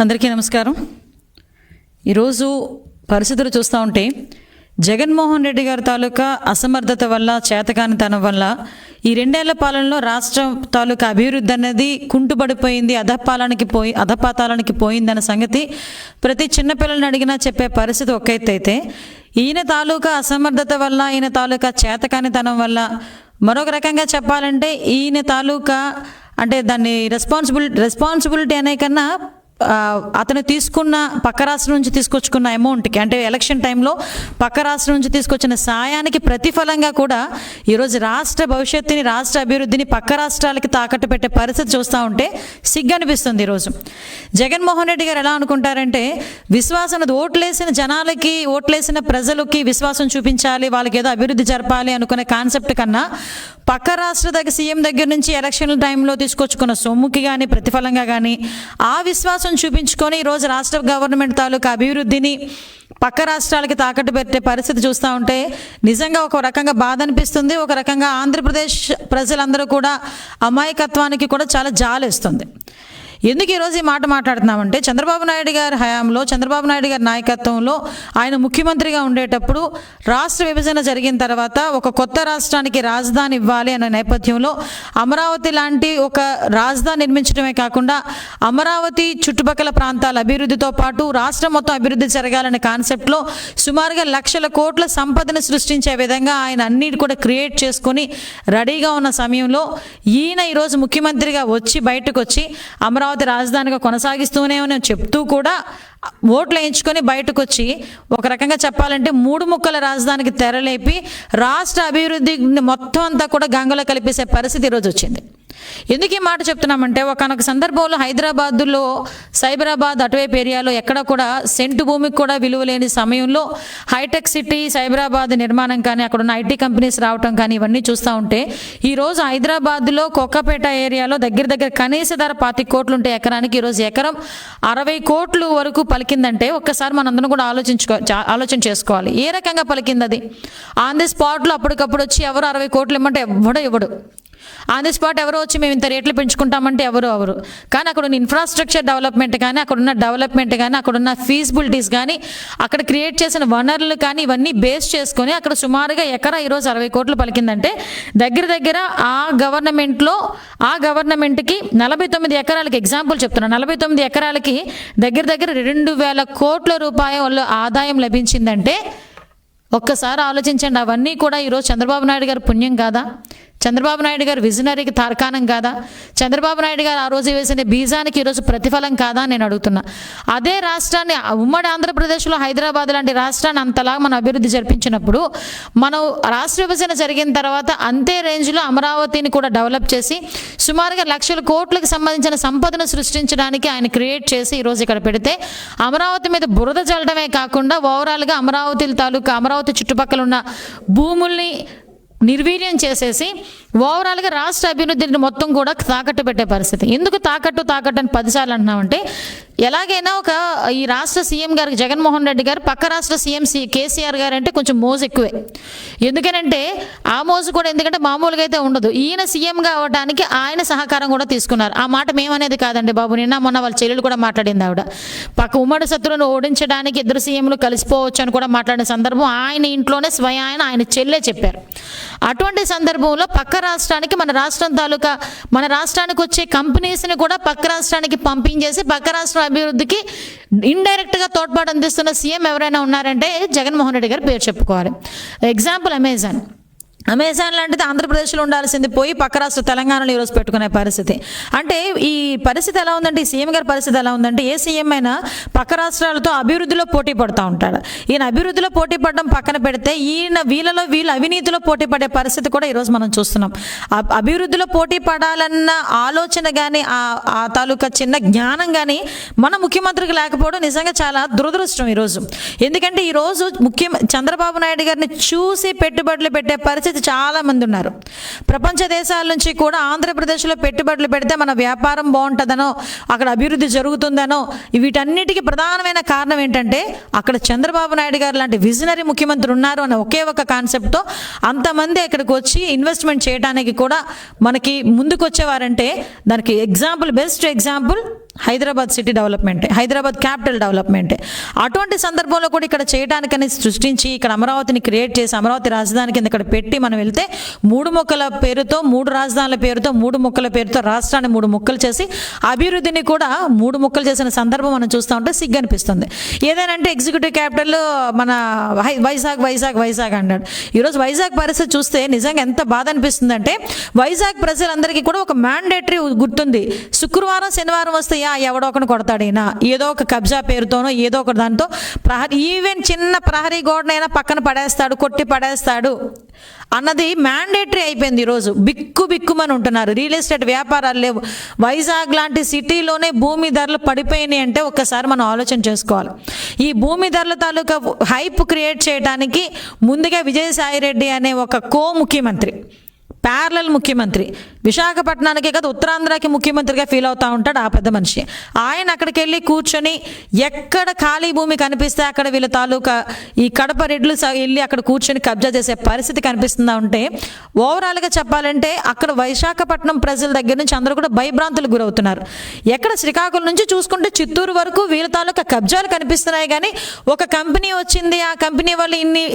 అందరికీ నమస్కారం. ఈరోజు పరిస్థితులు చూస్తూ ఉంటే జగన్మోహన్ రెడ్డి గారి తాలూకా అసమర్థత వల్ల, చేతకానితనం వల్ల ఈ 2 ఏళ్ల పాలనలో రాష్ట్రం తాలూకా అభివృద్ధి అనేది కుంటుపడిపోయింది, అధపాతాళానికి పోయిందన్న సంగతి ప్రతి చిన్నపిల్లల్ని అడిగినా చెప్పే పరిస్థితి ఒక ఎత్తు అయితే, ఈయన తాలూకా అసమర్థత వల్ల, ఈయన తాలూకా చేతకానితనం వల్ల, మరొక రకంగా చెప్పాలంటే ఈయన తాలూకా అంటే దాన్ని రెస్పాన్సిబిలిటీ అనే కన్నా అతను తీసుకున్న పక్క రాష్ట్రం నుంచి తీసుకొచ్చుకున్న అమౌంట్కి, అంటే ఎలక్షన్ టైంలో పక్క రాష్ట్రం నుంచి తీసుకొచ్చిన సాయానికి ప్రతిఫలంగా కూడా ఈరోజు రాష్ట్ర భవిష్యత్తుని, రాష్ట్ర అభివృద్ధిని పక్క రాష్ట్రాలకి తాకట్టు పెట్టే పరిస్థితి చూస్తూ ఉంటే సిగ్గు అనిపిస్తుంది. ఈరోజు జగన్మోహన్ రెడ్డి గారు ఎలా అనుకుంటారంటే, విశ్వాసం ఓట్లేసిన జనాలకి, ఓట్లేసిన ప్రజలకి విశ్వాసం చూపించాలి, వాళ్ళకి ఏదో అభివృద్ధి జరపాలి అనుకునే కాన్సెప్ట్ కన్నా పక్క రాష్ట్ర సీఎం దగ్గర నుంచి ఎలక్షన్ల టైంలో తీసుకొచ్చుకున్న సొమ్ముకి కానీ, ప్రతిఫలంగా కానీ ఆ విశ్వాసం చూపించుకొని ఈరోజు రాష్ట్ర గవర్నమెంట్ తాలూకా అభివృద్ధిని పక్క రాష్ట్రాలకి తాకట్టు పెట్టే పరిస్థితి చూస్తూ ఉంటే నిజంగా ఒక రకంగా బాధ అనిపిస్తుంది. ఒక రకంగా ఆంధ్రప్రదేశ్ ప్రజలందరూ కూడా అమాయకత్వానికి కూడా చాలా జాలేస్తుంది. ఎందుకు ఈరోజు ఈ మాట మాట్లాడుతున్నామంటే, చంద్రబాబు నాయుడు గారి హయాంలో, చంద్రబాబు నాయుడు గారి నాయకత్వంలో ఆయన ముఖ్యమంత్రిగా ఉండేటప్పుడు రాష్ట్ర విభజన జరిగిన తర్వాత ఒక కొత్త రాష్ట్రానికి రాజధాని ఇవ్వాలి అనే నేపథ్యంలో అమరావతి లాంటి ఒక రాజధాని నిర్మించడమే కాకుండా అమరావతి చుట్టుపక్కల ప్రాంతాల అభివృద్ధితో పాటు రాష్ట్రం మొత్తం అభివృద్ధి జరగాలనే కాన్సెప్ట్లో సుమారుగా 1,00,00,000 కోట్ల సంపదను సృష్టించే విధంగా ఆయన అన్నిటి కూడా క్రియేట్ చేసుకొని రెడీగా ఉన్న సమయంలో ఈయన ఈరోజు ముఖ్యమంత్రిగా వచ్చి బయటకు వచ్చి అమరావతి రాజధానిగా కొనసాగిస్తూనే చెప్తూ కూడా ఓట్లు వేయించుకొని బయటకు వచ్చి ఒక రకంగా చెప్పాలంటే 3 ముక్కల రాజధానికి తెరలేపి రాష్ట్ర అభివృద్ధి మొత్తం అంతా కూడా గంగలో కలిపేసే పరిస్థితి ఈరోజు వచ్చింది. ఎందుకు ఈ మాట చెప్తున్నామంటే, ఒకనొక సందర్భంలో హైదరాబాద్లో, సైబరాబాద్ అటువైపు ఏరియాలో ఎక్కడ కూడా సెంటు భూమికి కూడా విలువ లేని సమయంలో హైటెక్ సిటీ సైబరాబాద్ నిర్మాణం కానీ, అక్కడ ఉన్న ఐటీ కంపెనీస్ రావటం కానీ ఇవన్నీ చూస్తూ ఉంటే ఈరోజు హైదరాబాద్లో కొక్కపేట ఏరియాలో దగ్గర కనీస ధర 25 కోట్లు ఉంటే ఎకరానికి ఈరోజు ఎకరం 60 కోట్లు వరకు పలికిందంటే ఒక్కసారి మనందరం కూడా ఆలోచన చేసుకోవాలి. ఏ రకంగా పలికింది అది? ఆన్ ది స్పాట్లో అప్పటికప్పుడు వచ్చి ఎవరు 60 కోట్లు ఇవ్వమంటే ఇవ్వడు. ఆన్ ది స్పాట్ ఎవరో వచ్చి మేము ఇంత రేట్లు పెంచుకుంటామంటే ఎవరు. కానీ అక్కడ ఉన్న ఇన్ఫ్రాస్ట్రక్చర్ డెవలప్మెంట్ కానీ, అక్కడున్న డెవలప్మెంట్ కానీ, అక్కడున్న ఫీజిబిలిటీస్ కానీ, అక్కడ క్రియేట్ చేసిన వనరులు కానీ ఇవన్నీ బేస్ చేసుకొని అక్కడ సుమారుగా ఎకరా ఈరోజు 60 కోట్లు పలికిందంటే దగ్గర ఆ గవర్నమెంట్కి 49 ఎకరాలకి, ఎగ్జాంపుల్ చెప్తున్నా, 49 ఎకరాలకి దగ్గర 2,000 కోట్ల రూపాయల ఆదాయం లభించిందంటే ఒక్కసారి ఆలోచించండి. అవన్నీ కూడా ఈరోజు చంద్రబాబు నాయుడు గారి పుణ్యం కాదా? చంద్రబాబు నాయుడు గారు విజనరీకి తార్కాణం కాదా? చంద్రబాబు నాయుడు గారు ఆ రోజు వేసిన బీజానికి ఈరోజు ప్రతిఫలం కాదా నేను అడుగుతున్నా. అదే రాష్ట్రాన్ని, ఉమ్మడి ఆంధ్రప్రదేశ్లో హైదరాబాద్ లాంటి రాష్ట్రాన్ని అంతలా మనం అభివృద్ధి జరిపించినప్పుడు, మనం రాష్ట్ర విభజన జరిగిన తర్వాత అంతే రేంజ్లో అమరావతిని కూడా డెవలప్ చేసి సుమారుగా 1,00,00,000 కోట్లకు సంబంధించిన సంపదను సృష్టించడానికి ఆయన క్రియేట్ చేసి ఈరోజు ఇక్కడ పెడితే అమరావతి మీద బురద చల్లడమే కాకుండా ఓవరాల్గా అమరావతి చుట్టుపక్కల ఉన్న భూముల్ని నిర్వీర్యం చేసేసి ఓవరాల్గా రాష్ట్ర అభివృద్ధిని మొత్తం కూడా తాకట్టు పెట్టే పరిస్థితి. ఎందుకు తాకట్టు అని 10 సార్లు అంటున్నామంటే, ఎలాగైనా ఈ రాష్ట్ర సీఎం గారికి, జగన్మోహన్ రెడ్డి గారు పక్క రాష్ట్ర సీఎం కేసీఆర్ గారు అంటే కొంచెం మోజు ఎక్కువే. ఎందుకనంటే ఆ మోజు కూడా ఎందుకంటే మామూలుగా అయితే ఉండదు. ఈయన సీఎంగా అవ్వడానికి ఆయన సహకారం కూడా తీసుకున్నారు. ఆ మాట మేమనేది కాదండి బాబు, నిన్న మొన్న వాళ్ళ చెల్లెలు కూడా మాట్లాడింది. ఆవిడ పక్క ఉమ్మడి శత్రువులను ఓడించడానికి 2 సీఎంలు కలిసిపోవచ్చు అని కూడా మాట్లాడిన సందర్భం ఆయన ఇంట్లోనే స్వయాన ఆయన చెల్లె చెప్పారు. అటువంటి సందర్భంలో పక్క రాష్ట్రానికి, మన రాష్ట్రానికి వచ్చే కంపెనీస్ని కూడా పక్క రాష్ట్రానికి పంపించేసి పక్క రాష్ట్ర అభివృద్ధికి ఇండైరెక్ట్గా తోడ్పాటు అందిస్తున్న సీఎం ఎవరైనా ఉన్నారంటే జగన్మోహన్ రెడ్డి గారు పేరు చెప్పుకోవాలి. ఎగ్జాంపుల్ అమెజాన్ లాంటిది ఆంధ్రప్రదేశ్లో ఉండాల్సింది పోయి పక్క రాష్ట్ర తెలంగాణలో ఈరోజు పెట్టుకునే పరిస్థితి. అంటే ఈ పరిస్థితి ఎలా ఉందంటే, ఈ సీఎం గారి పరిస్థితి ఎలా ఉందంటే, ఏ సీఎం అయినా పక్క రాష్ట్రాలతో అభివృద్ధిలో పోటీ పడుతూ ఉంటాడు. ఈయన అభివృద్ధిలో పోటీ పడడం పక్కన పెడితే వీళ్ళు అవినీతిలో పోటీ పడే పరిస్థితి కూడా ఈరోజు మనం చూస్తున్నాం. అభివృద్ధిలో పోటీ పడాలన్న ఆలోచన కానీ, ఆ తాలూకా చిన్న జ్ఞానం కానీ మన ముఖ్యమంత్రికి లేకపోవడం నిజంగా చాలా దురదృష్టం ఈరోజు. ఎందుకంటే ఈరోజు చంద్రబాబు నాయుడు గారిని చూసి పెట్టుబడులు పెట్టే పరిస్థితి చాలా మంది ఉన్నారు. ప్రపంచ దేశాల నుంచి కూడా ఆంధ్రప్రదేశ్లో పెట్టుబడులు పెడితే మన వ్యాపారం బాగుంటుందనో, అక్కడ అభివృద్ధి జరుగుతుందనో, వీటన్నిటికీ ప్రధానమైన కారణం ఏంటంటే అక్కడ చంద్రబాబు నాయుడు గారు లాంటి విజనరీ ముఖ్యమంత్రి ఉన్నారు అనే ఒకే ఒక కాన్సెప్ట్తో అంతమంది ఇక్కడికి వచ్చి ఇన్వెస్ట్మెంట్ చేయడానికి కూడా మనకి ముందుకు వచ్చేవారంటే దానికి బెస్ట్ ఎగ్జాంపుల్ హైదరాబాద్ సిటీ డెవలప్మెంటే, హైదరాబాద్ క్యాపిటల్ డెవలప్మెంటే. అటువంటి సందర్భంలో కూడా ఇక్కడ చేయడానికని సృష్టించి ఇక్కడ అమరావతిని క్రియేట్ చేసి అమరావతి రాజధాని కింద ఇక్కడ పెట్టి మనం వెళ్తే 3 ముక్కల పేరుతో 3 రాజధానుల పేరుతో 3 ముక్కల పేరుతో రాష్ట్రాన్ని 3 ముక్కలు చేసి అభివృద్ధిని కూడా 3 ముక్కలు చేసిన సందర్భం మనం చూస్తూ ఉంటే సిగ్గు అనిపిస్తుంది. ఏదైనా అంటే ఎగ్జిక్యూటివ్ క్యాపిటల్ మన వైజాగ్ అన్నాడు. ఈరోజు వైజాగ్ పరిస్థితి చూస్తే నిజంగా ఎంత బాధ అనిపిస్తుందంటే వైజాగ్ ప్రజలందరికీ కూడా ఒక మ్యాండేటరీ గుర్తుంది. శుక్రవారం శనివారం వస్తే ఎవడో ఒకటి కొడతాడైనా ఏదో ఒక కబ్జా పేరుతోనో ఏదో ఒక దాంతో ఈవెన్ చిన్న ప్రహరీ గోడనైనా పక్కన పడేస్తాడు, కొట్టి పడేస్తాడు అన్నది మ్యాండేటరీ అయిపోయింది. ఈరోజు బిక్కుమని ఉంటున్నారు. రియల్ ఎస్టేట్ వ్యాపారాలు లేవు. వైజాగ్ లాంటి సిటీలోనే భూమి ధరలు పడిపోయినాయి అంటే ఒక్కసారి మనం ఆలోచన చేసుకోవాలి. ఈ భూమి ధరల తాలూకా హైప్ క్రియేట్ చేయడానికి ముందుగా విజయసాయిరెడ్డి అనే ఒక ముఖ్యమంత్రి, ప్యారలల్ ముఖ్యమంత్రి, విశాఖపట్నానికే కదా ఉత్తరాంధ్రకి ముఖ్యమంత్రిగా ఫీల్ అవుతూ ఉంటాడు ఆ పెద్ద మనిషి. ఆయన అక్కడికి వెళ్ళి కూర్చొని ఎక్కడ ఖాళీ భూమి కనిపిస్తే అక్కడ వీళ్ళ తాలూకా ఈ కడప రెడ్లు వెళ్ళి అక్కడ కూర్చొని కబ్జా చేసే పరిస్థితి కనిపిస్తుందా ఉంటే ఓవరాల్గా చెప్పాలంటే అక్కడ విశాఖపట్నం ప్రజల దగ్గర నుంచి అందరూ కూడా భయభ్రాంతులకు గురవుతున్నారు. ఎక్కడ శ్రీకాకుళం నుంచి చూసుకుంటే చిత్తూరు వరకు వీళ్ళ తాలూకా కబ్జాలు కనిపిస్తున్నాయి. కానీ ఒక కంపెనీ వచ్చింది, ఆ కంపెనీ వల్ల ఇన్ని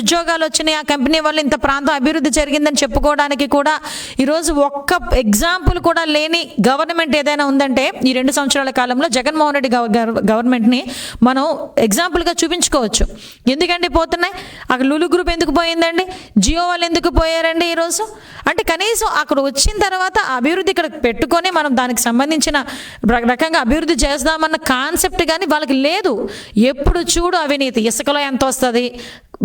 ఉద్యోగాలు వచ్చినాయి, ఆ కంపెనీ వల్ల ఇంత ప్రాంతం అభివృద్ధి జరిగిందని చెప్పుకోవడానికి కూడా ఈరోజు ఒక్క ఎగ్జాంపుల్ కూడా లేని గవర్నమెంట్ ఏదైనా ఉందంటే ఈ 2 సంవత్సరాల కాలంలో జగన్మోహన్ రెడ్డి గవర్నమెంట్ని మనం ఎగ్జాంపుల్గా చూపించుకోవచ్చు. ఎందుకంటే పోతున్నాయి అక్కడ లులు గ్రూప్ ఎందుకు పోయిందండి, జియో వాళ్ళు ఎందుకు పోయారండి ఈరోజు అంటే కనీసం అక్కడ వచ్చిన తర్వాత అభివృద్ధి ఇక్కడ పెట్టుకొని మనం దానికి సంబంధించిన రకంగా అభివృద్ధి చేద్దామన్న కాన్సెప్ట్ కానీ వాళ్ళకి లేదు. ఎప్పుడు చూడు అవినీతి, ఇసుకలో ఎంత వస్తుంది,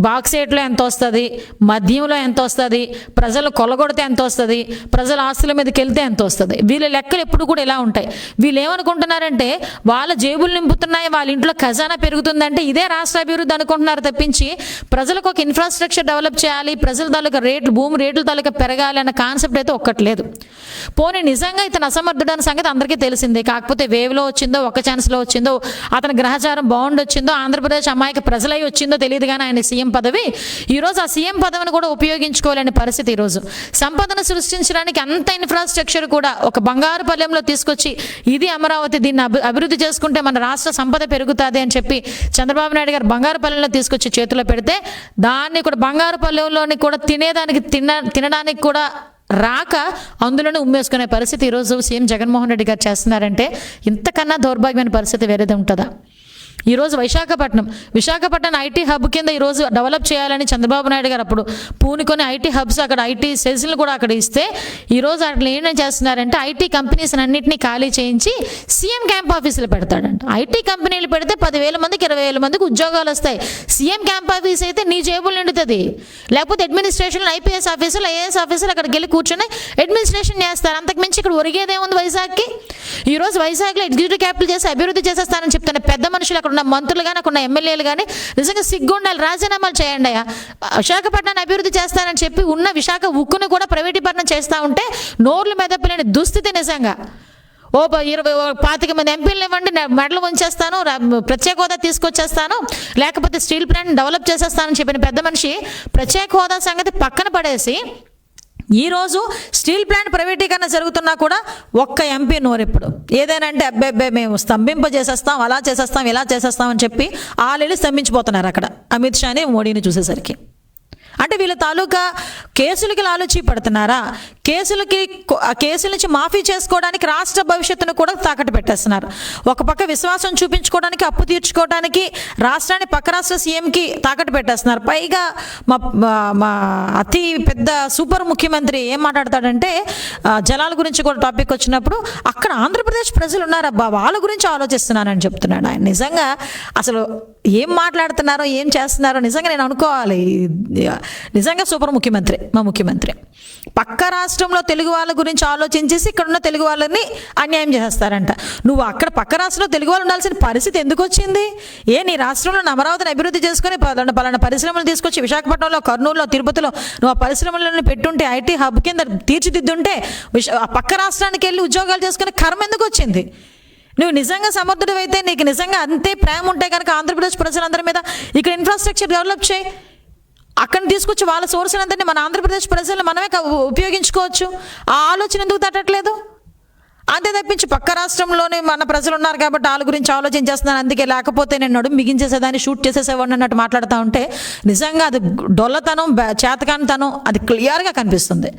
బాక్సైట్లో ఎంత వస్తుంది, మద్యంలో ఎంత వస్తుంది, ప్రజలు కొల్లగొడితే ఎంత వస్తుంది, ప్రజల ఆస్తుల మీదకి వెళ్తే ఎంత వస్తుంది. వీళ్ళ లెక్కలు ఎప్పుడు కూడా ఇలా ఉంటాయి. వీళ్ళు ఏమనుకుంటున్నారంటే వాళ్ళ జేబులు నింపుతున్నాయి, వాళ్ళ ఇంట్లో ఖజానా పెరుగుతుందంటే ఇదే రాష్ట్ర అభివృద్ధి అనుకుంటున్నారు తప్పించి ప్రజలకు ఒక ఇన్ఫ్రాస్ట్రక్చర్ డెవలప్ చేయాలి, ప్రజల తాలూకా రేట్లు భూమి రేట్ల తాలూకా పెరగాలి అన్న కాన్సెప్ట్ అయితే ఒక్కట్లేదు. పోనీ నిజంగా ఇతను అసమర్థుడు అన్న సంగతి అందరికీ తెలిసిందే. కాకపోతే వేవ్లో వచ్చిందో, ఒక ఛాన్స్లో వచ్చిందో, అతని గ్రహచారం బాగుండి వచ్చిందో, ఆంధ్రప్రదేశ్ అమాయక ప్రజలై వచ్చిందో తెలియదు కానీ ఆయన సీఎం పదవి ఈరోజు ఆ సీఎం పదవిని కూడా ఉపయోగించుకోలేని పరిస్థితి. ఈరోజు సంపదను సృష్టించడానికి అంత ఇన్ఫ్రాస్ట్రక్చర్ కూడా ఒక బంగారు పల్లెంలో తీసుకొచ్చి ఇది అమరావతి, దీన్ని అభివృద్ధి చేసుకుంటే మన రాష్ట్ర సంపద పెరుగుతుంది అని చెప్పి చంద్రబాబు నాయుడు గారు బంగారు పల్లెంలో తీసుకొచ్చి చేతిలో పెడితే దాన్ని కూడా బంగారు పల్లెంలోని కూడా తినడానికి కూడా రాక అందులోనే ఉమ్మేసుకునే పరిస్థితి ఈరోజు సీఎం జగన్మోహన్ రెడ్డి గారు చేస్తున్నారంటే ఇంతకన్నా దౌర్భాగ్యమైన పరిస్థితి వేరేది ఉంటుందా? ఈరోజు విశాఖపట్నం ఐటీ హబ్ కింద ఈరోజు డెవలప్ చేయాలని చంద్రబాబు నాయుడు గారు అప్పుడు పూనుకొని ఐటీ హబ్స్ అక్కడ ఐటీ సెల్స్లు కూడా అక్కడ ఇస్తే ఈరోజు అట్లా ఏం చేస్తున్నారంటే ఐటీ కంపెనీస్ అన్నింటినీ ఖాళీ చేయించి సీఎం క్యాంప్ ఆఫీసులు పెడతాడంట. ఐటీ కంపెనీలు పెడితే 10,000 మందికి 20,000 మందికి ఉద్యోగాలు వస్తాయి. సీఎం క్యాంప్ ఆఫీస్ అయితే నీ జేబులు నిండుతుంది. లేకపోతే అడ్మినిస్ట్రేషన్ ఐపీఎస్ ఆఫీసులు ఐఏఎస్ ఆఫీసులు అక్కడికి వెళ్ళి కూర్చొని అడ్మినిస్ట్రేషన్ చేస్తారు. అంతకుమించి ఇక్కడ ఒరిగేదేముంది వైజాగ్కి? ఈరోజు వైజాగ్లో ఎగ్జిక్యూటివ్ క్యాపిటల్ చేసి అభివృద్ధి చేసేస్తానని చెప్తున్న పెద్ద మనుషులు అక్కడ ఉన్న మంత్రులు కానీ అక్కడ ఉన్న ఎమ్మెల్యేలు కానీ నిజంగా సిగ్గుండాలి, రాజీనామాలు చేయండి అయ్యా. విశాఖపట్నాన్ని అభివృద్ధి చేస్తానని చెప్పి ఉన్న విశాఖ ఉక్కును కూడా ప్రైవేటీకరణ చేస్తూ ఉంటే నోర్లు మెదపలేని దుస్థితి నిజంగా. 25 మంది ఎంపీలు ఇవ్వండి, మెడలు ఉంచేస్తాను, ప్రత్యేక హోదా తీసుకొచ్చేస్తాను, లేకపోతే స్టీల్ ప్లాంట్ డెవలప్ చేసేస్తానని చెప్పిన పెద్ద మనిషి ప్రత్యేక హోదా సంగతి పక్కన పడేసి ఈరోజు స్టీల్ ప్లాంట్ ప్రైవేటీకరణ జరుగుతున్నా కూడా ఒక్క ఎంపీ నోరెప్పుడు ఏదైనా అంటే అబ్బాయి మేము స్తంభింపజేసేస్తాం, అలా చేసేస్తాం, ఇలా చేసేస్తాం అని చెప్పి ఆల్రెడీ స్తంభించిపోతున్నారు అక్కడ అమిత్ షాని మోడీని చూసేసరికి. అంటే వీళ్ళ తాలూకా కేసులకి లాలూచి పడుతున్నారా? కేసుల నుంచి మాఫీ చేసుకోవడానికి రాష్ట్ర భవిష్యత్తును కూడా తాకట్టు పెట్టేస్తున్నారు. ఒక పక్క విశ్వాసం చూపించుకోవడానికి, అప్పు తీర్చుకోవడానికి రాష్ట్రాన్ని పక్క రాష్ట్ర సీఎంకి తాకట్టు పెట్టేస్తున్నారు. పైగా మా అతి పెద్ద సూపర్ ముఖ్యమంత్రి ఏం మాట్లాడతాడంటే జలాల గురించి కూడా టాపిక్ వచ్చినప్పుడు అక్కడ ఆంధ్రప్రదేశ్ ప్రజలు ఉన్నారబ్బా వాళ్ళ గురించి ఆలోచిస్తున్నానని చెప్తున్నాడు ఆయన. నిజంగా అసలు ఏం మాట్లాడుతున్నారో ఏం చేస్తున్నారో నిజంగా నేను అనుకోవాలి. నిజంగా సూపర్ ముఖ్యమంత్రి మా ముఖ్యమంత్రి. పక్క రాష్ట్రంలో తెలుగు వాళ్ళ గురించి ఆలోచించేసి ఇక్కడ ఉన్న తెలుగు వాళ్ళని అన్యాయం చేస్తారంట. నువ్వు అక్కడ పక్క రాష్ట్రంలో తెలుగు వాళ్ళు ఉండాల్సిన పరిస్థితి ఎందుకు వచ్చింది? నీ రాష్ట్రంలో అమరావతిని అభివృద్ధి చేసుకుని పలానా పరిశ్రమలు తీసుకొచ్చి విశాఖపట్నంలో, కర్నూలులో, తిరుపతిలో నువ్వు ఆ పరిశ్రమలను పెట్టుంటే ఐటీ హబ్ కింద తీర్చిదిద్దుంటే ఆ పక్క రాష్ట్రానికి వెళ్ళి ఉద్యోగాలు చేసుకునే కర్మ ఎందుకు వచ్చింది? నువ్వు నిజంగా సమర్థుడు అయితే, నీకు నిజంగా అంతే ప్రేమ ఉంటే కనుక ఆంధ్రప్రదేశ్ ప్రజలందరి మీద ఇక్కడ ఇన్ఫ్రాస్ట్రక్చర్ డెవలప్ చేయి. అక్కడ తీసుకొచ్చి వాళ్ళ సోర్స్ అందరినీ మన ఆంధ్రప్రదేశ్ ప్రజలను మనమే ఉపయోగించుకోవచ్చు. ఆ ఆలోచన ఎందుకు తట్టట్లేదు? అంతే తప్పించి పక్క రాష్ట్రంలోనే మన ప్రజలు ఉన్నారు కాబట్టి వాళ్ళ గురించి ఆలోచన చేస్తున్నాను, అందుకే లేకపోతే నేను నడుము మిగించేసేదాన్ని, షూట్ చేసేసేవాడిని అన్నట్టు మాట్లాడుతూ ఉంటే నిజంగా అది డొల్లతనం, చేతకానితనం అది క్లియర్గా కనిపిస్తుంది.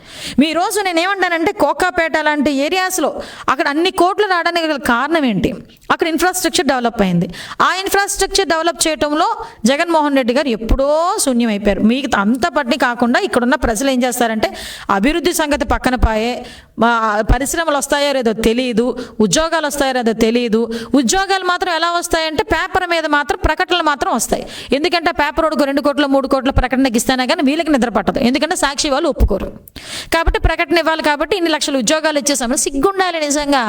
మీ రోజు నేను ఏమంటానంటే కోకాపేట లాంటి ఏరియాస్లో అక్కడ అన్ని కోట్లు రావడానికి గల కారణం ఏంటి? అక్కడ ఇన్ఫ్రాస్ట్రక్చర్ డెవలప్ అయింది. ఆ ఇన్ఫ్రాస్ట్రక్చర్ డెవలప్ చేయడంలో జగన్మోహన్ రెడ్డి గారు ఎప్పుడో శూన్యం అయిపోయారు. మీకు అంత పట్టి కాకుండా ఇక్కడున్న ప్రజలు ఏం చేస్తారంటే అభివృద్ధి సంగతి పక్కన పాయే, పరిశ్రమలు వస్తాయో లేదో తెలియదు, ఉద్యోగాలు వస్తాయో లేదో తెలియదు. ఉద్యోగాలు మాత్రం ఎలా వస్తాయంటే పేపర్ మీద మాత్రం ప్రకటనలు మాత్రం వస్తాయి. ఎందుకంటే పేపర్ వాడికి 2 కోట్లు 3 కోట్ల ప్రకటనకి ఇస్తానే కానీ వీళ్ళకి నిద్ర పట్టదు, ఎందుకంటే సాక్షి వాళ్ళు ఒప్పుకోరు. కాబట్టి ప్రకటన ఇవ్వాలి కాబట్టి ఇన్ని లక్షల ఉద్యోగాలు ఇచ్చేసాము. సిగ్గుండాలి నిజంగా.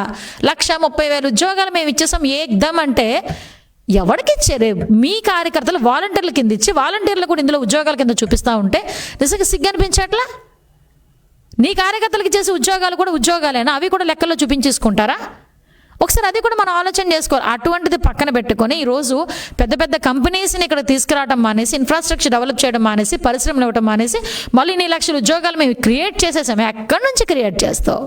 1,30,000 ఉద్యోగాలు మేము ఇచ్చేసాం ఏకదమ్ అంటే ఎవరికి ఇచ్చారు? మీ కార్యకర్తలు వాలంటీర్ల కింద ఇచ్చి వాలంటీర్లు కూడా ఇందులో ఉద్యోగాల కింద చూపిస్తూ ఉంటే నిజంగా సిగ్గు అనిపించట్లా? నీ కార్యకర్తలకి చేసే ఉద్యోగాలు కూడా ఉద్యోగాలేనా? అవి కూడా లెక్కల్లో చూపించేసుకుంటారా? ఒకసారి అది కూడా మనం ఆలోచన చేసుకోవాలి. అటువంటిది పక్కన పెట్టుకొని ఈరోజు పెద్ద పెద్ద కంపెనీస్ని ఇక్కడ తీసుకురావడం మానేసి, ఇన్ఫ్రాస్ట్రక్చర్ డెవలప్ చేయడం మానేసి, పరిశ్రమలు ఇవ్వడం మానేసి మళ్ళీ 2 లక్షల ఉద్యోగాలు మేము క్రియేట్ చేసేసాము. ఎక్కడి నుంచి క్రియేట్ చేస్తావు?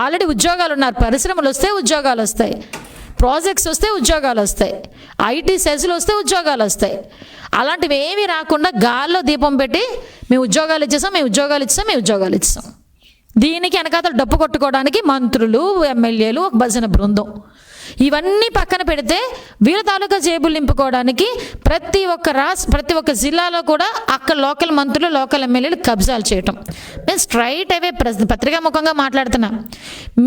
ఆల్రెడీ ఉద్యోగాలు ఉన్నారు, పరిశ్రమలు వస్తే ఉద్యోగాలు వస్తాయి, ప్రాజెక్ట్స్ వస్తే ఉద్యోగాలు వస్తాయి, ఐటీ సెజ్లు వస్తే ఉద్యోగాలు వస్తాయి. అలాంటివి ఏమీ రాకుండా గాల్లో దీపం పెట్టి మేము ఉద్యోగాలు ఇచ్చేసాం, మేము ఉద్యోగాలు ఇచ్చాం, మేము ఉద్యోగాలు ఇచ్చాం. దీనికి వెనకాతలు డప్పు కొట్టుకోవడానికి మంత్రులు, ఎమ్మెల్యేలు, ఒక భజన బృందం. ఇవన్నీ పక్కన పెడితే వీళ్ళ తాలూకా జేబులు నింపుకోవడానికి ప్రతి ఒక్క జిల్లాలో కూడా అక్కడ లోకల్ మంత్రులు, లోకల్ ఎమ్మెల్యేలు కబ్జాలు చేయటం. నేను స్ట్రైట్ అవే పత్రికా ముఖంగా మాట్లాడుతున్నా.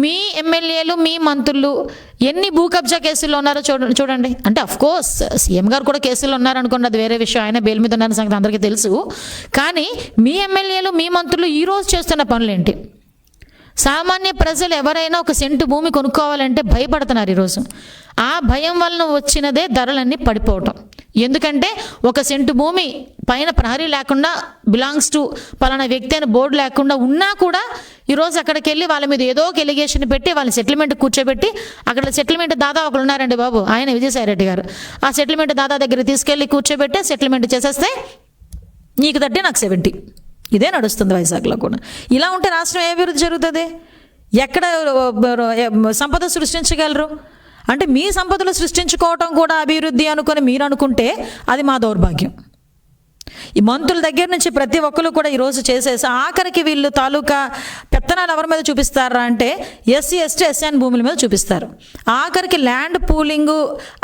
మీ ఎమ్మెల్యేలు, మీ మంత్రులు ఎన్ని భూ కబ్జా కేసుల్లో ఉన్నారో చూడండి. అంటే అఫ్కోర్స్ సీఎం గారు కూడా కేసుల్లో ఉన్నారనుకోండి, అది వేరే విషయం, ఆయన బెయిల్ మీద ఉన్నారని సంగతి అందరికీ తెలుసు. కానీ మీ ఎమ్మెల్యేలు, మీ మంత్రులు ఈరోజు చేస్తున్న పనులేంటి? సామాన్య ప్రజలు ఎవరైనా ఒక సెంటు భూమి కొనుక్కోవాలంటే భయపడుతున్నారు ఈరోజు. ఆ భయం వలన వచ్చినదే ధరలన్నీ పడిపోవటం. ఎందుకంటే ఒక సెంటు భూమి పైన ప్రహరీ లేకుండా, బిలాంగ్స్ టు పలానా వ్యక్తి అని బోర్డు లేకుండా ఉన్నా కూడా ఈరోజు అక్కడికి వెళ్ళి వాళ్ళ మీద ఏదో ఒక ఎలిగేషన్ పెట్టి వాళ్ళని సెటిల్మెంట్ కూర్చోబెట్టి, అక్కడ సెటిల్మెంట్ దాదా ఒకరు ఉన్నారండి బాబు, ఆయన విజయసాయిరెడ్డి గారు, ఆ సెటిల్మెంట్ దాదా దగ్గర తీసుకెళ్ళి కూర్చోబెట్టి సెటిల్మెంట్ చేసేస్తే నీకు 30 నాకు 70. ఇదే నడుస్తుంది వైజాగ్లో కూడా. ఇలా ఉంటే రాష్ట్రం ఏ అభివృద్ధి జరుగుతుంది? ఎక్కడ సంపద సృష్టించగలరు? అంటే మీ సంపదలు సృష్టించుకోవటం కూడా అభివృద్ధి అనుకొని మీరు అనుకుంటే అది మా దౌర్భాగ్యం. ఈ మంత్రుల దగ్గర నుంచి ప్రతి ఒక్కరు కూడా ఈరోజు చేసేసి ఆఖరికి వీళ్ళు తాలూకా పెత్తనాలు ఎవరి మీద చూపిస్తారా అంటే ఎస్సీ, ఎస్టీ, ఎస్ఎన్ భూముల మీద చూపిస్తారు. ఆఖరికి ల్యాండ్ పూలింగ్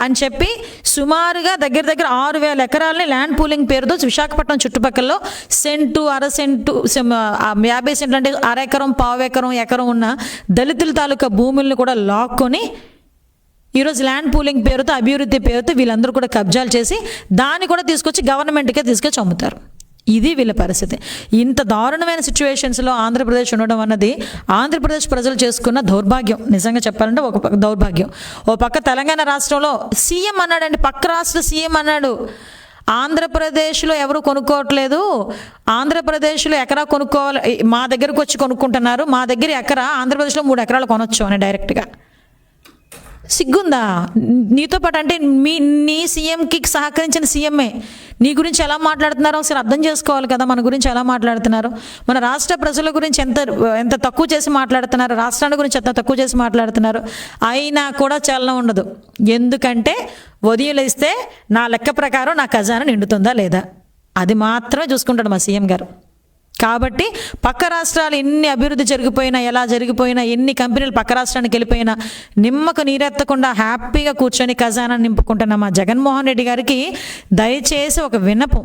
అని చెప్పి సుమారుగా దగ్గర 6,000 ఎకరాలని ల్యాండ్ పూలింగ్ పేరుతో విశాఖపట్నం చుట్టుపక్కల సెంటు, అర సెంటు, 50 సెంట్లు అంటే అరెకరం, పావెకరం, ఎకరం ఉన్న దళితుల తాలూకా భూములను కూడా లాక్కొని ఈరోజు ల్యాండ్ పూలింగ్ పేరుతో, అభివృద్ధి పేరుతో వీళ్ళందరూ కూడా కబ్జాలు చేసి దాన్ని కూడా తీసుకొచ్చి గవర్నమెంట్కే తీసుకొచ్చి అమ్ముతారు. ఇది వీళ్ళ పరిస్థితి. ఇంత దారుణమైన సిచ్యువేషన్స్లో ఆంధ్రప్రదేశ్ ఉండడం అన్నది ఆంధ్రప్రదేశ్ ప్రజలు చేసుకున్న దౌర్భాగ్యం. నిజంగా చెప్పాలంటే ఒక పక్క దౌర్భాగ్యం. ఓ పక్క తెలంగాణ రాష్ట్రంలో సీఎం అన్నాడండి, పక్క రాష్ట్ర సీఎం అన్నాడు, ఆంధ్రప్రదేశ్లో ఎవరు కొనుక్కోవట్లేదు, ఆంధ్రప్రదేశ్లో ఎకరా కొనుక్కోవాలి, మా దగ్గరకు వచ్చి కొనుక్కుంటున్నారు, మా దగ్గర ఎకరా ఆంధ్రప్రదేశ్లో 3 ఎకరాలు కొనొచ్చు అని డైరెక్ట్గా. సిగ్గుందా నీతో పాటు? అంటే నీ సీఎంకి సహకరించిన సీఎంఏ నీ గురించి ఎలా మాట్లాడుతున్నారో ఒకసారి అర్థం చేసుకోవాలి కదా. మన గురించి ఎలా మాట్లాడుతున్నారు, మన రాష్ట్ర ప్రజల గురించి ఎంత తక్కువ చేసి మాట్లాడుతున్నారు, రాష్ట్రాన్ని గురించి ఎంత తక్కువ చేసి మాట్లాడుతున్నారు. అయినా కూడా చలనం ఉండదు. ఎందుకంటే ఉదయం లేస్తే నా లెక్క ప్రకారం నా ఖజానా నిండుతుందా లేదా అది మాత్రమే చూసుకుంటాడు మా సీఎం గారు. కాబట్టి పక్క రాష్ట్రాలు ఎన్ని అభివృద్ధి జరిగిపోయినా, ఎలా జరిగిపోయినా, ఎన్ని కంపెనీలు పక్క రాష్ట్రానికి వెళ్ళిపోయినా నిమ్మకు నీరెత్తకుండా హ్యాపీగా కూర్చొని ఖజానా నింపుకుంటున్న మా జగన్మోహన్ రెడ్డి గారికి దయచేసి ఒక విన్నపం.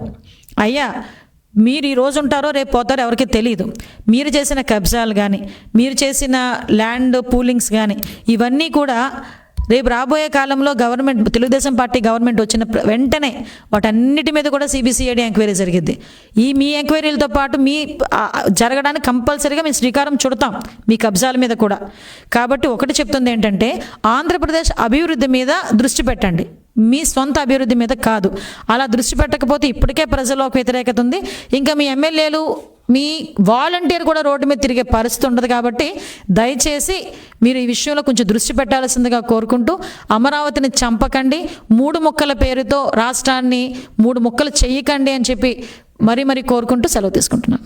అయ్యా, మీరు ఈ రోజు ఉంటారో రేపు పోతారో ఎవరికి తెలియదు. మీరు చేసిన కబ్జాలు కానీ, మీరు చేసిన ల్యాండ్ పూలింగ్స్ కానీ ఇవన్నీ కూడా రేపు రాబోయే కాలంలో గవర్నమెంట్, తెలుగుదేశం పార్టీ గవర్నమెంట్ వచ్చిన వెంటనే వాటన్నిటి మీద కూడా సిబిసిఐడి ఎంక్వైరీ జరిగింది. మీ ఎంక్వైరీలతో పాటు జరగడానికి కంపల్సరీగా మేము శ్రీకారం చుడతాం మీ కబ్జాల మీద కూడా. కాబట్టి ఒకటి చెప్తుంది ఏంటంటే ఆంధ్రప్రదేశ్ అభివృద్ధి మీద దృష్టి పెట్టండి, మీ సొంత అభివృద్ధి మీద కాదు. అలా దృష్టి పెట్టకపోతే ఇప్పటికే ప్రజల్లో ఒక వ్యతిరేకత ఉంది. ఇంకా మీ ఎమ్మెల్యేలు, మీ వాలంటీర్ కూడా రోడ్డు మీద తిరిగే పరిస్థితి ఉండదు. కాబట్టి దయచేసి మీరు ఈ విషయంలో కొంచెం దృష్టి పెట్టాల్సిందిగా కోరుకుంటూ, అమరావతిని చంపకండి, 3 ముక్కల పేరుతో రాష్ట్రాన్ని 3 ముక్కలు చెయ్యకండి అని చెప్పి మరీ కోరుకుంటూ సెలవు తీసుకుంటున్నాను.